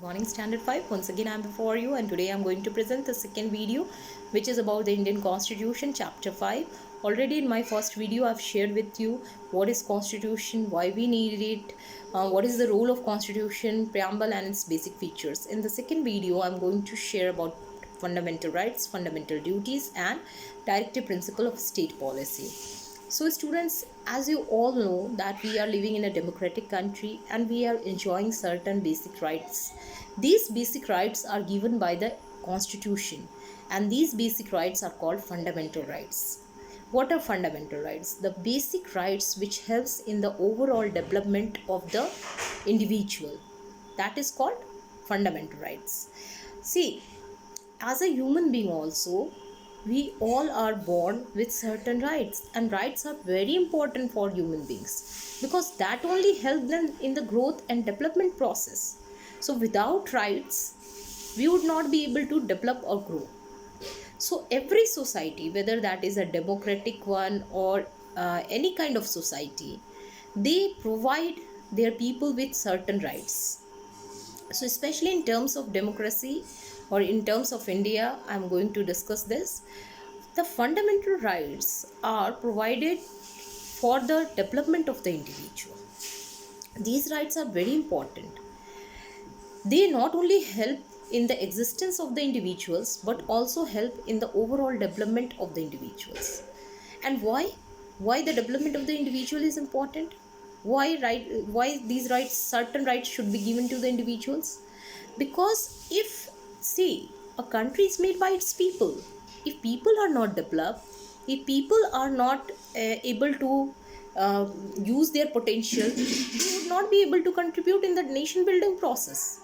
Morning Standard 5. Once again, I'm before you, and today I'm going to present the second video, which is about the Indian Constitution, Chapter 5. Already in my first video, I've shared with you what is Constitution, why we need it, what is the role of Constitution, preamble, and its basic features. In the second video, I'm going to share about fundamental rights, fundamental duties, and directive principle of state policy. So students, as you all know that we are living in a democratic country and we are enjoying certain basic rights. These basic rights are given by the constitution, and these basic rights are called fundamental rights. What are fundamental rights? The basic rights which helps in the overall development of the individual. That is called fundamental rights. See, as a human being also, we all are born with certain rights, and rights are very important for human beings because that only helps them in the growth and development process. So without rights we would not be able to develop or grow. So every society, whether that is a democratic one or any kind of society, they provide their people with certain rights. So especially in terms of democracy or in terms of India, I'm going to discuss this. The fundamental rights are provided for the development of the individual. These rights are very important. They not only help in the existence of the individuals but also help in the overall development of the individuals. And why the development of the individual is important? Why these rights, certain rights should be given to the individuals? Because if, see, a country is made by its people. If people are not developed, if people are not able to use their potential, they would not be able to contribute in the nation building process.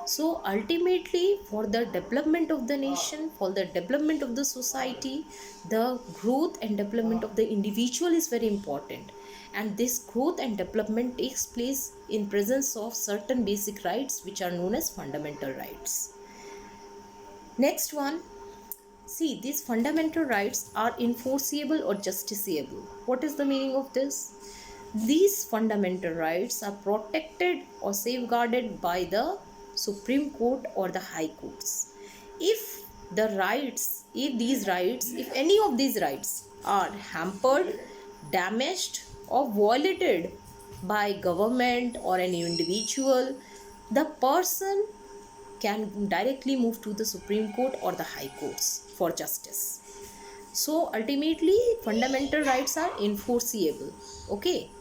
So ultimately, for the development of the nation, for the development of the society, the growth and development of the individual is very important. And this growth and development takes place in presence of certain basic rights which are known as fundamental rights. Next one, see, these fundamental rights are enforceable or justiciable. What is the meaning of this? These fundamental rights are protected or safeguarded by the Supreme Court or the High Courts. If any of these rights are hampered, damaged, or violated by government or any individual, the person can directly move to the Supreme Court or the High Courts for justice. So ultimately, fundamental rights are enforceable. Okay.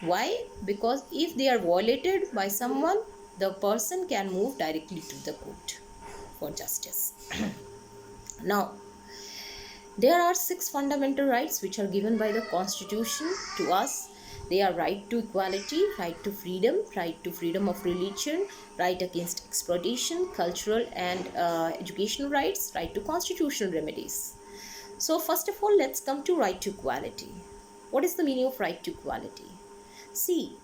Why? Because if they are violated by someone, the person can move directly to the court for justice. Now, there are 6 fundamental rights which are given by the Constitution to us. They are right to equality, right to freedom of religion, right against exploitation, cultural and educational rights, right to constitutional remedies. So first of all, let's come to right to equality. What is the meaning of right to equality? See,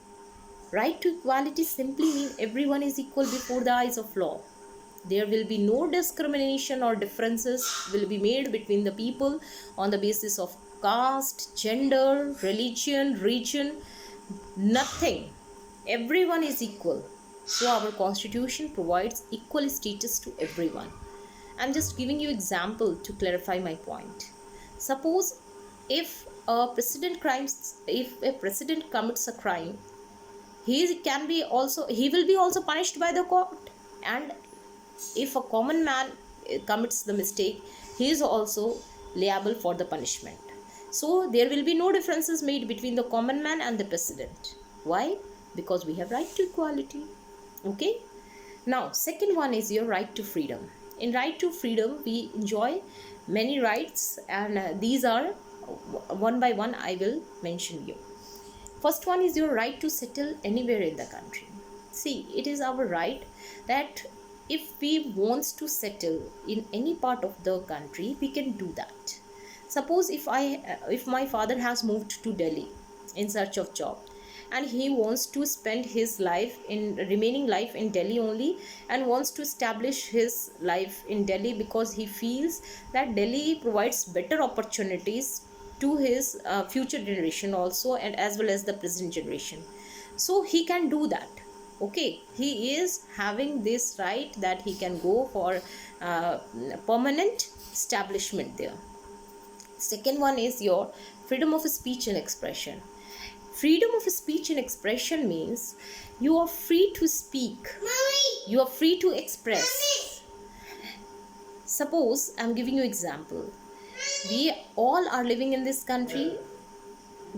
right to equality simply means everyone is equal before the eyes of law. There will be no discrimination or differences will be made between the people on the basis of caste, gender, religion, region, nothing. Everyone is equal. So our constitution provides equal status to everyone. I'm just giving you example to clarify my point. Suppose if a president commits a crime, he will be also punished by the court. And if a common man commits the mistake, he is also liable for the punishment. So there will be no differences made between the common man and the president. Why? Because we have right to equality. Okay. Now, second one is your right to freedom. In right to freedom, we enjoy many rights, and these are one by one I will mention you. First one is your right to settle anywhere in the country. See, it is our right that if we want to settle in any part of the country, we can do that. Suppose if my father has moved to Delhi in search of job, and he wants to spend his remaining life in Delhi only, and wants to establish his life in Delhi because he feels that Delhi provides better opportunities to his future generation also, and as well as the present generation. So he can do that. Okay, he is having this right that he can go for permanent establishment there. Second one is your freedom of speech and expression. Freedom of speech and expression means you are free to speak. Mommy. You are free to express. Mommy. Suppose I'm giving you example. We all are living in this country.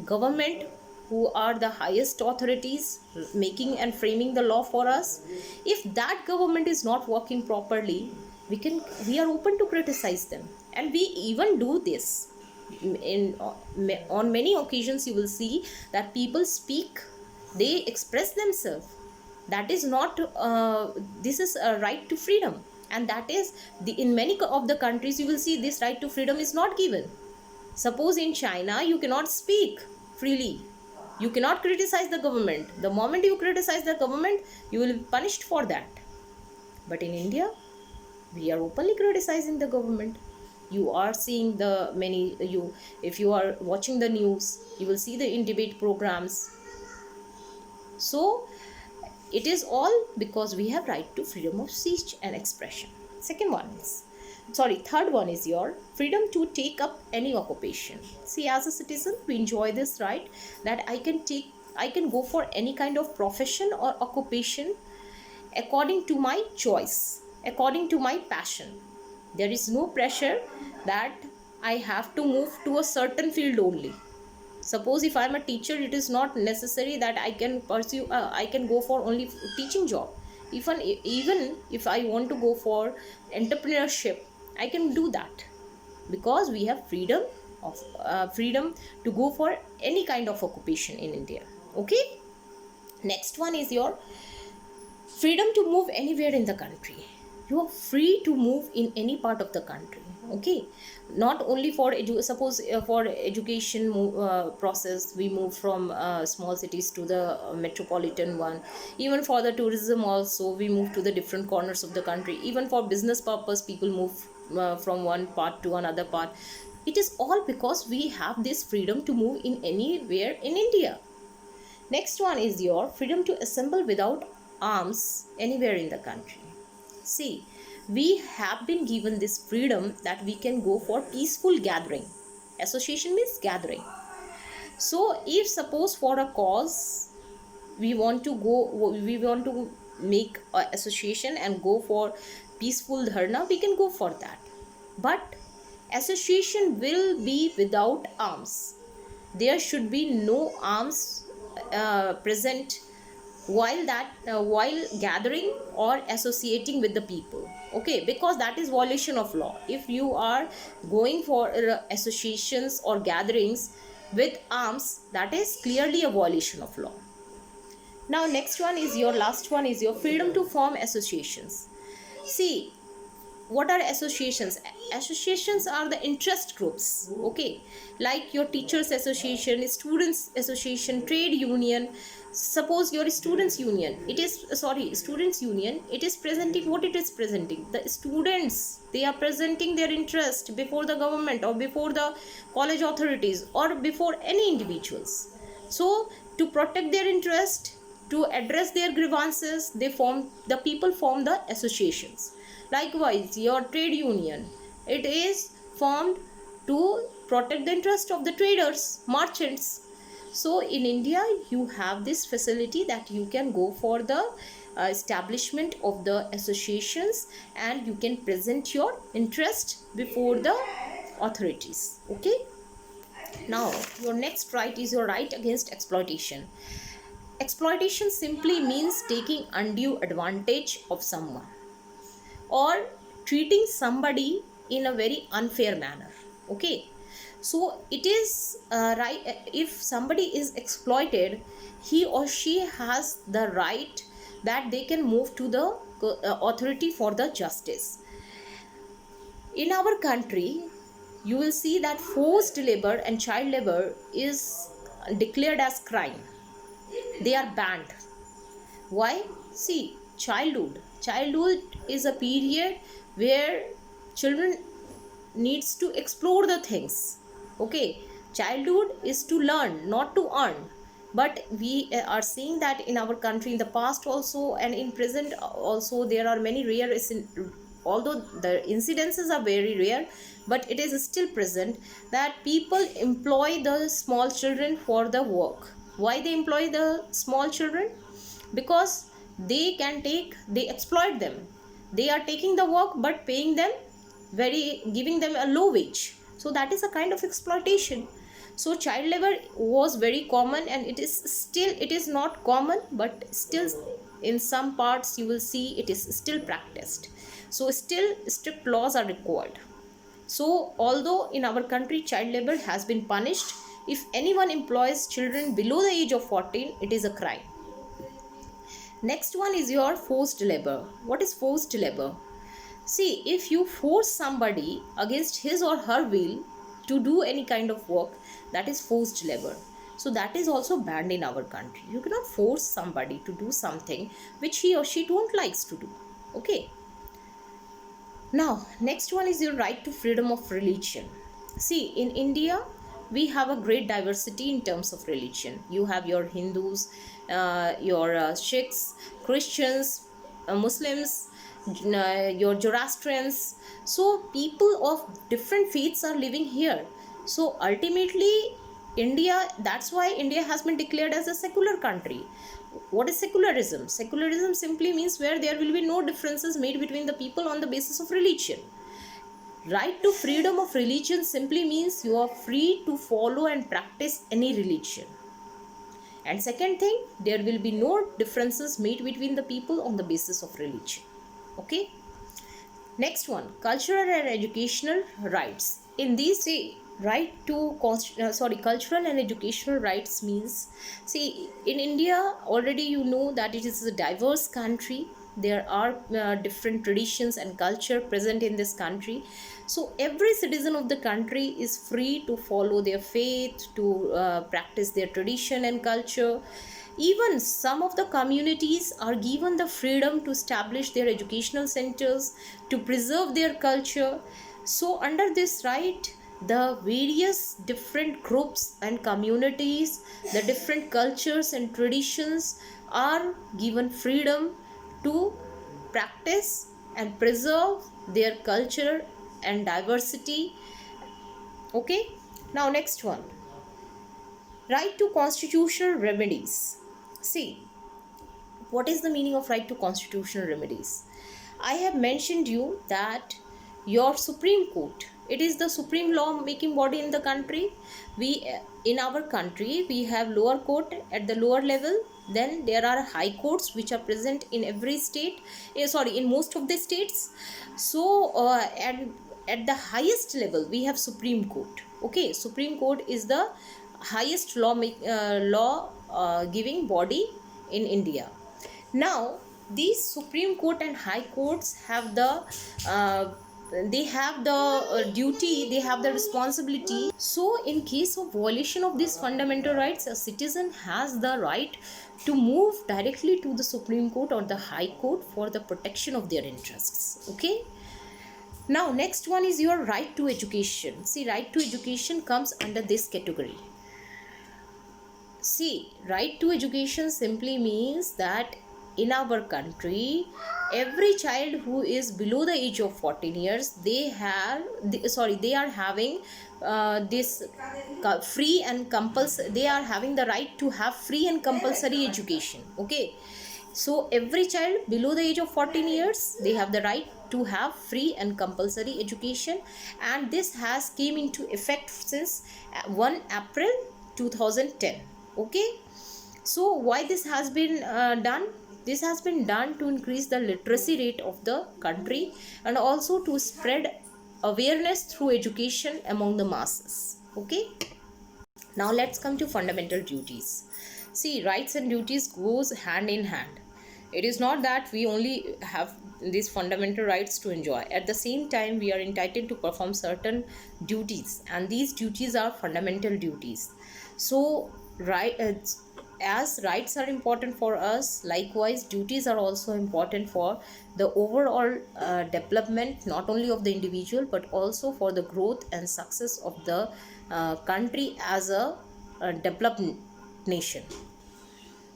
Government, who are the highest authorities making and framing the law for us, if that government is not working properly, we are open to criticize them, and we even do this in on many occasions. You will see that people speak, they express themselves. That is not this is a right to freedom, and that is in many of the countries you will see this right to freedom is not given. Suppose in China, you cannot speak freely. You cannot criticize the government. The moment you criticize the government, you will be punished for that. But in India, we are openly criticizing the government. You are seeing if you are watching the news, you will see the in debate programs. So, it is all because we have right to freedom of speech and expression. Third one is your freedom to take up any occupation. See, as a citizen, we enjoy this right that I can go for any kind of profession or occupation according to my choice, according to my passion. There is no pressure that I have to move to a certain field only. Suppose if I am a teacher, it is not necessary that I can pursue I can go for only teaching job. Even if I want to go for entrepreneurship, I can do that, because we have freedom to go for any kind of occupation in India. Okay, next one is your freedom to move anywhere in the country. You are free to move in any part of the country. Okay, not only for for education process, we move from small cities to the metropolitan one. Even for the tourism also, we move to the different corners of the country. Even for business purpose, people move from one part to another part. It is all because we have this freedom to move in anywhere in India. Next one is your freedom to assemble without arms anywhere in the country. See, we have been given this freedom that we can go for peaceful gathering. Association means gathering. So if suppose for a cause we want to make an association and go for peaceful dharna, we can go for that. But association will be without arms. There should be no arms present while gathering or associating with the people. Okay, because that is violation of law. If you are going for associations or gatherings with arms, that is clearly a violation of law. Now last one is your freedom to form associations. See, what are associations? Associations are the interest groups. Okay, like your teachers association, students association, trade union. Suppose your students union, it is presenting what it is presenting. The students, they are presenting their interest before the government or before the college authorities or before any individuals. So to protect their interest, to address their grievances, the people form the associations. Likewise, your trade union, it is formed to protect the interest of the traders, merchants. So in India, you have this facility that you can go for the establishment of the associations, and you can present your interest before the authorities. Okay. Now, your next right is your right against exploitation. Exploitation simply means taking undue advantage of someone or treating somebody in a very unfair manner. Okay, so it is right, if somebody is exploited, he or she has the right that they can move to the authority for the justice. In our country, you will see that forced labor and child labor is declared as crime. They are banned. Why? See, childhood is a period where children needs to explore the things. Okay, childhood is to learn, not to earn. But we are seeing that in our country in the past also and in present also there are many rare, although the incidences are very rare, but it is still present that people employ the small children for the work. Why they employ the small children? Because they exploit them. They are taking the work but paying them giving them a low wage, so that is a kind of exploitation. So child labor was very common, and it is not common, but still in some parts you will see it is still practiced. So still strict laws are required. So although in our country child labor has been punished, if anyone employs children below the age of 14, it is a crime. Next one is your forced labor. What is forced labor? See, if you force somebody against his or her will to do any kind of work, that is forced labor. So that is also banned in our country. You cannot force somebody to do something which he or she don't likes to do. Okay. Now, next one is your right to freedom of religion. See, in India, we have a great diversity in terms of religion. You have your Hindus, your Sikhs, Christians, Muslims, your Zoroastrians. So people of different faiths are living here. So ultimately, India, that's why India has been declared as a secular country. What is secularism? Secularism simply means where there will be no differences made between the people on the basis of religion. Right to freedom of religion simply means you are free to follow and practice any religion. And second thing, there will be no differences made between the people on the basis of religion. Okay. Next one, cultural and educational rights. In these, see, right to cultural and educational rights means, see, in India already you know that it is a diverse country. There are different traditions and culture present in this country. So every citizen of the country is free to follow their faith, to practice their tradition and culture. Even some of the communities are given the freedom to establish their educational centers, to preserve their culture. So under this right, the various different groups and communities, the different cultures and traditions are given freedom to practice and preserve their culture and diversity. Okay. Now next one, right to constitutional remedies. See, what is the meaning of right to constitutional remedies? I have mentioned you that your Supreme Court, it is the supreme law making body in the country. In our country we have lower court at the lower level, then there are high courts which are present in every state, in most of the states. So and at the highest level we have Supreme Court. Okay, Supreme Court is the highest law giving body in India. Now these Supreme Court and high courts have the duty, they have the responsibility. So in case of violation of these fundamental rights, a citizen has the right to move directly to the Supreme Court or the High Court for the protection of their interests. Okay. Now next one is your right to education. See, right to education comes under this category. See, right to education simply means that in our country, every child who is below the age of 14 years, they are having this free and compulsory, they are having the right to have free and compulsory education. Okay. So every child below the age of 14 years, they have the right to have free and compulsory education, and this has came into effect since 1 April 2010. Okay. So why this has been done? This has been done to increase the literacy rate of the country and also to spread awareness through education among the masses. Okay. Now let's come to fundamental duties. See, rights and duties goes hand in hand. It is not that we only have these fundamental rights to enjoy. At the same time, we are entitled to perform certain duties, and these duties are fundamental duties. So as rights are important for us, likewise duties are also important for the overall development, not only of the individual but also for the growth and success of the country as a development nation.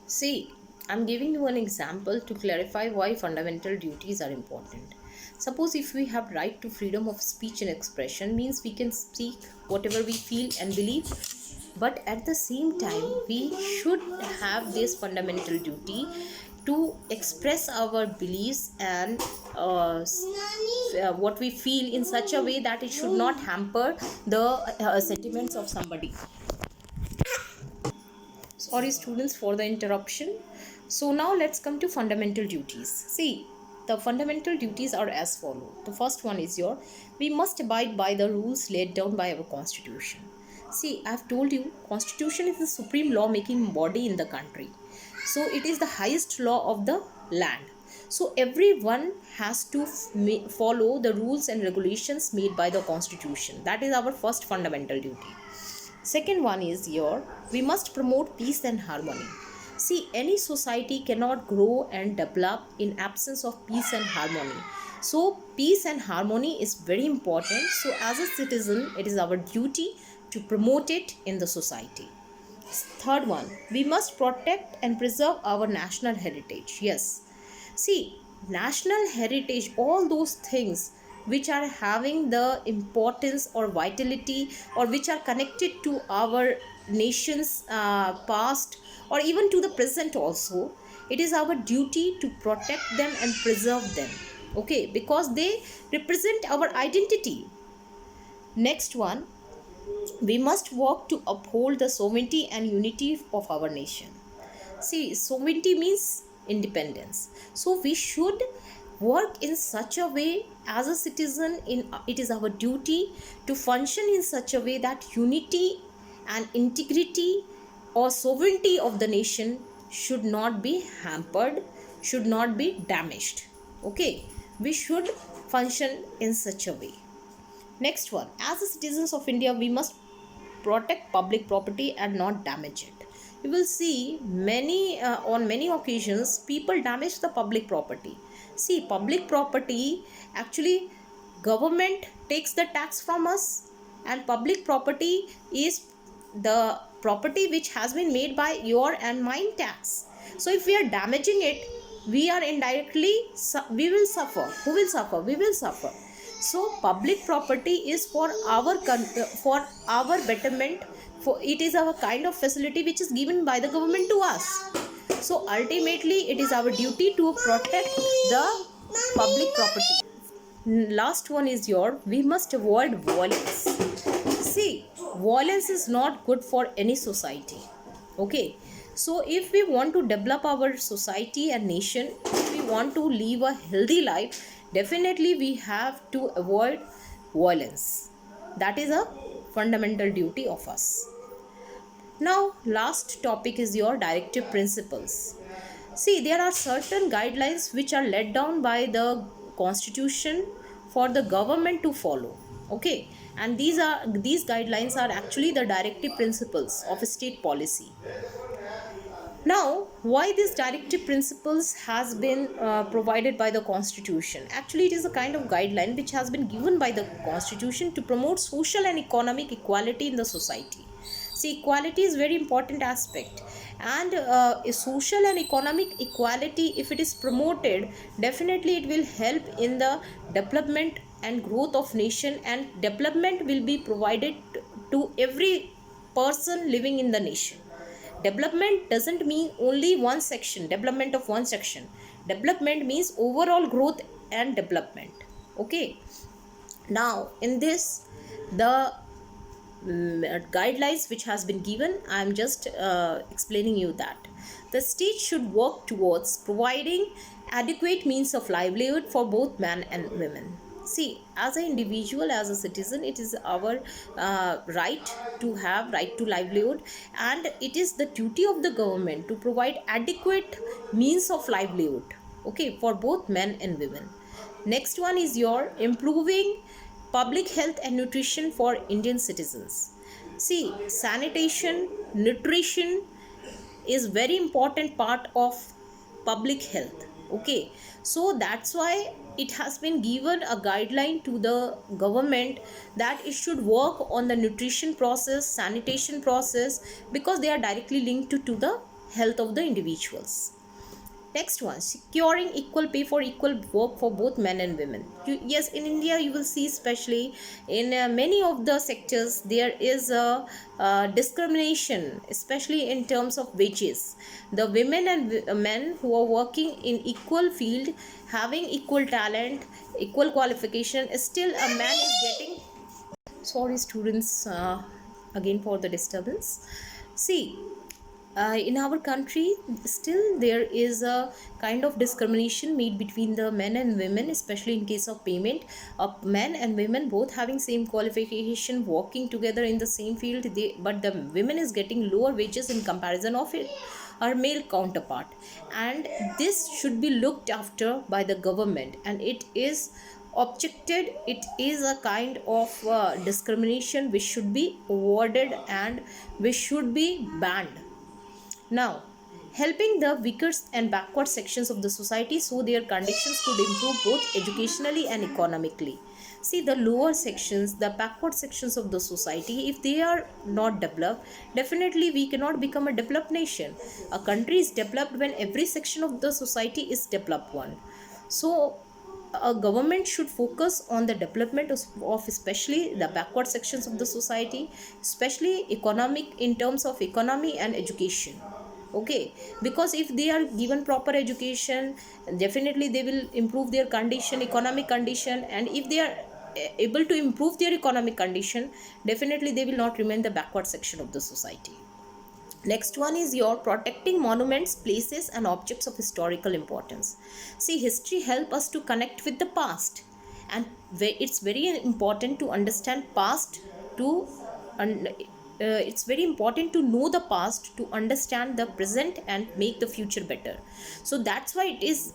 See, I'm giving you an example to clarify why fundamental duties are important. Suppose if we have right to freedom of speech and expression, means we can speak whatever we feel and believe, but at the same time we should have this fundamental duty to express our beliefs and what we feel in such a way that it should not hamper the sentiments of somebody. Sorry students for the interruption. So now let's come to fundamental duties. See, the fundamental duties are as follow. The first one is we must abide by the rules laid down by our constitution. See, I've told you, constitution is the supreme law making body in the country. So it is the highest law of the land. So everyone has to follow the rules and regulations made by the constitution. That is our first fundamental duty. Second one is we must promote peace and harmony. See, any society cannot grow and develop in absence of peace and harmony. So peace and harmony is very important. So as a citizen, it is our duty to promote it in the society. Third one, we must protect and preserve our national heritage. Yes. See, national heritage, all those things which are having the importance or vitality or which are connected to our nation's past or even to the present also, it is our duty to protect them and preserve them, okay, because they represent our identity. Next one, we must work to uphold the sovereignty and unity of our nation. See, sovereignty means independence. So we should work in such a way as a citizen, it is our duty to function in such a way that unity and integrity or sovereignty of the nation should not be hampered, should not be damaged. Okay, we should function in such a way. Next one, as the citizens of India, we must protect public property and not damage it. You will see on many occasions people damage the public property. See, public property, actually government takes the tax from us, and public property is the property which has been made by your and mine tax. So if we are damaging it, we are indirectly, we will suffer. Who will suffer? We will suffer. So public property is for our betterment. For it is our kind of facility which is given by the government to us. So ultimately it is our duty to protect the public property. Last one is we must avoid violence. See, violence is not good for any society. Okay, so if we want to develop our society and nation, if we want to live a healthy life, definitely we have to avoid violence. That is a fundamental duty of us. Now, last topic is directive principles. See, there are certain guidelines which are laid down by the constitution for the government to follow. Okay, and these guidelines are actually the directive principles of a state policy. Now, why these directive principles has been provided by the constitution? Actually, it is a kind of guideline which has been given by the constitution to promote social and economic equality in the society. See, equality is very important aspect, and social and economic equality, if it is promoted, definitely it will help in the development and growth of nation, and development will be provided to every person living in the nation. Development doesn't mean only one section, development of one section. Development means overall growth and development. Okay, now in this, the guidelines which has been given, I am just explaining you that the state should work towards providing adequate means of livelihood for both men and women. See, as an individual, as a citizen, it is our right to have right to livelihood, and it is the duty of the government to provide adequate means of livelihood, okay, for both men and women. Next one is improving public health and nutrition for Indian citizens. See, sanitation, nutrition is very important part of public health. Okay, so that's why it has been given a guideline to the government that it should work on the nutrition process, sanitation process, because they are directly linked to the health of the individuals. Next one, securing equal pay for equal work for both men and women. Yes, in India, you will see, especially in many of the sectors, there is a discrimination, especially in terms of wages. The women and men who are working in equal field, having equal talent, equal qualification, still a man is getting. Sorry, students, again for the disturbance. See, in our country still there is a kind of discrimination made between the men and women, especially in case of payment of men and women both having same qualification, working together in the same field, but the women is getting lower wages in comparison of it, our male counterpart, and this should be looked after by the government, and it is objected. It is a kind of discrimination which should be avoided and which should be banned. Now, helping the weaker and backward sections of the society so their conditions could improve both educationally and economically. See, the lower sections, the backward sections of the society, if they are not developed, definitely we cannot become a developed nation. A country is developed when every section of the society is developed one. So, a government should focus on the development of especially the backward sections of the society, especially economic, in terms of economy and education. Okay, because if they are given proper education, definitely they will improve their condition, economic condition, and if they are able to improve their economic condition, definitely they will not remain the backward section of the society. Next one is your protecting monuments, places and objects of historical importance. See, history help us to connect with the past, and it's very important to understand past to it's very important to know the past to understand the present and make the future better. So that's why it is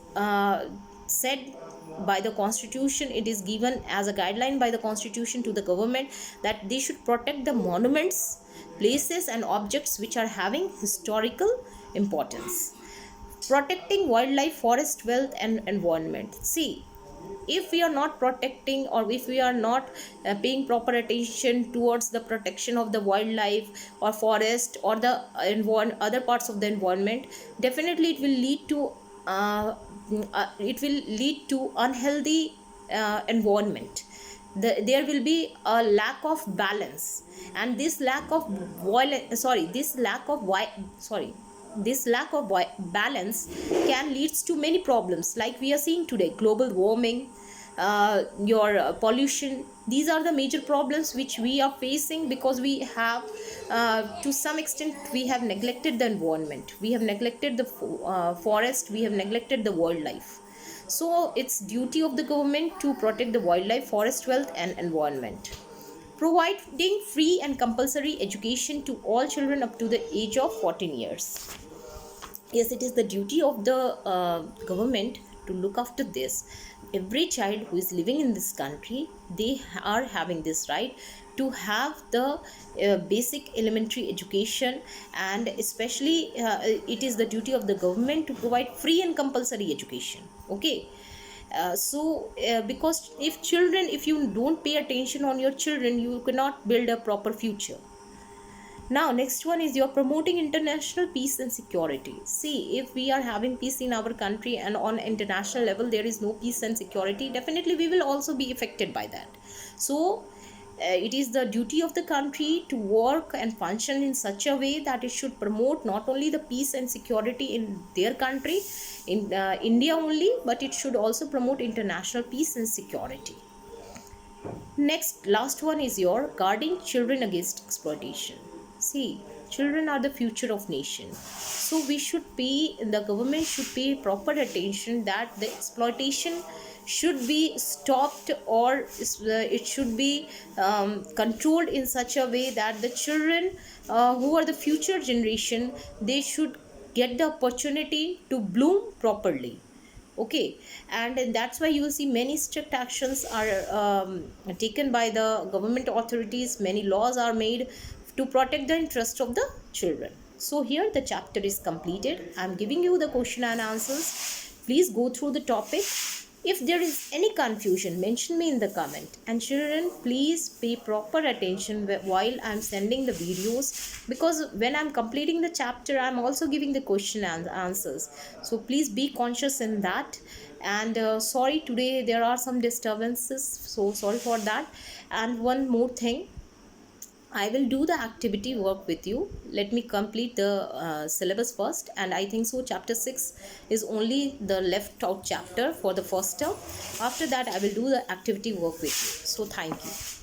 said by the constitution, it is given as a guideline by the constitution to the government that they should protect the monuments, places and objects which are having historical importance. Protecting wildlife, forest, wealth and environment. See, if we are not protecting, or if we are not paying proper attention towards the protection of the wildlife or forest or the other parts of the environment, definitely it will lead to unhealthy environment. There will be a lack of balance, and this lack of balance can leads to many problems like we are seeing today: global warming, your pollution. These are the major problems which we are facing because we have to some extent we have neglected the environment, we have neglected the forest, we have neglected the wildlife. So it's duty of the government to protect the wildlife, forest, wealth and environment. Providing free and compulsory education to all children up to the age of 14 years. Yes, it is the duty of the government to look after this. Every child who is living in this country, they are having this right to have the basic elementary education, and especially it is the duty of the government to provide free and compulsory education. Okay, because if you don't pay attention on your children, you cannot build a proper future. Now, next one is you're promoting international peace and security. See, if we are having peace in our country and on international level there is no peace and security, definitely we will also be affected by that. So, it is the duty of the country to work and function in such a way that it should promote not only the peace and security in their country, in India only, but it should also promote international peace and security. Next, last one is your guarding children against exploitation. See, children are the future of nation. So the government should pay proper attention that the exploitation should be stopped, or it should be controlled in such a way that the children who are the future generation, they should get the opportunity to bloom properly. Okay, and that's why you will see many strict actions are taken by the government authorities, many laws are made to protect the interest of the children. So here the chapter is completed. I'm giving you the question and answers. Please go through the topic. If there is any confusion, mention me in the comment. And children, please pay proper attention while I'm sending the videos, because when I'm completing the chapter, I'm also giving the question and answers. So please be conscious in that. And sorry, today there are some disturbances, so sorry for that. And one more thing, I will do the activity work with you. Let me complete the syllabus first, and I think so chapter 6 is only the left out chapter for the first term. After that, I will do the activity work with you. So thank you.